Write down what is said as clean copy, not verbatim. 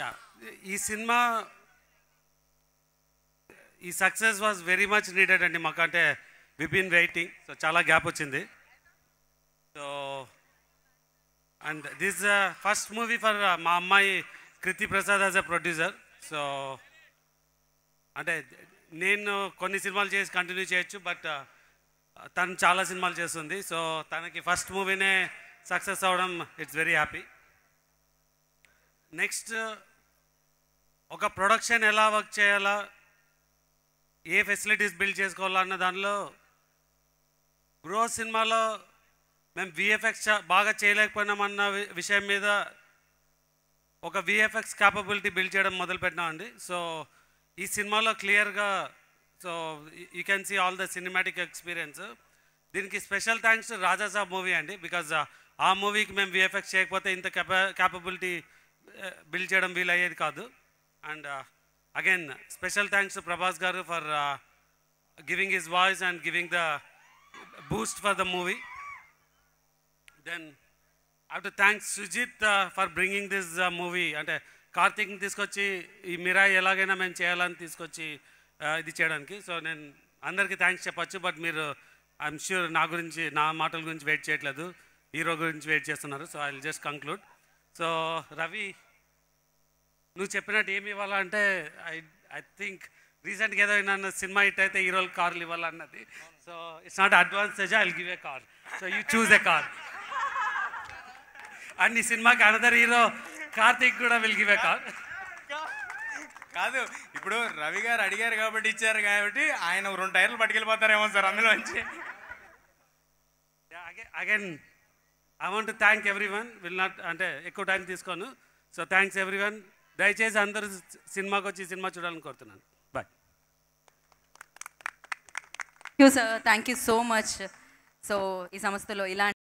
Yeah ఈ cinema ఈ success was very much needed అండి మాకు. అంటే వి బీన్ వెయిటింగ్, సో చాలా గ్యాప్ వచ్చింది. So and this first movie for మా అమ్మాయి Kriti Prasad as a producer. So అంటే నేను కొన్ని సినిమాలు చేసి కంటిన్యూ చేయొచ్చు, బట్ తను చాలా సినిమాలు చేస్తుంది. సో తనకి ఫస్ట్ మూవీనే సక్సెస్ అవ్వడం ఇట్స్ వెరీ హ్యాపీ. నెక్స్ట్ ఒక ప్రొడక్షన్ ఎలా వర్క్ చేయాలా, ఏ ఫెసిలిటీస్ బిల్డ్ చేసుకోవాలా అన్న దానిలో బ్రో సినిమాలో మేము విఎఫ్ఎక్స్ బాగా చేయలేకపోయినామన్న విషయం మీద ఒక విఎఫ్ఎక్స్ క్యాపబిలిటీ బిల్డ్ చేయడం మొదలుపెట్టినామండి. సో ఈ సినిమాలో క్లియర్గా so you can see all the cinematic experience. దీనికి స్పెషల్ థ్యాంక్స్ రాజాసాబ్ మూవీ అండి, బికాజ్ ఆ మూవీకి మేము విఎఫ్ఎక్స్ చేయకపోతే ఇంత క్యాపబిలిటీ బిల్డ్ చేయడం వీలయ్యేది కాదు. And again special thanks Prabhas garu for giving his voice and giving the boost for the movie. Then I have to thanks Sujith for bringing this movie. అంటే కార్తీక్ని తీసుకొచ్చి ఈ మిరాయి ఎలాగైనా మేము చేయాలని తీసుకొచ్చి ఇది చేయడానికి. సో నేను అందరికీ థ్యాంక్స్ చెప్పచ్చు, బట్ మీరు ఐఎమ్ ష్యూర్ నా మాటల గురించి వెయిట్ చేయట్లేదు, హీరో గురించి వెయిట్ చేస్తున్నారు. So I will just conclude. So Ravi, నువ్వు చెప్పినట్టు ఏమి ఇవ్వాలంటే ఐ థింక్ రీసెంట్గా ఏదో నన్ను సినిమా హిట్ అయితే హీరోలు కార్లు ఇవ్వాలన్నది. So it's not advance I will give a car. So you choose a car. And ఈ సినిమాకి అనదర్ హీరో కార్తీక్ కూడా విల్ గివ్ ఏ కార్. కాదు, ఇప్పుడు రవి గారు అడిగారు కాబట్టి ఇచ్చారు, కాబట్టి ఆయన 2 టైర్లు పట్టుకెళ్ళిపోతారేమో సార్ అందులో నుంచి. Again I want to thank everyone. Will not అంటే ఎక్కువ టైం తీసుకోను. So thanks everyone. దయచేసి అందరూ సినిమాకి వచ్చి సినిమా చూడాలని కోరుతున్నాను. Bye. Thank you so much. So ఈ సంస్థలో ఇలాంటి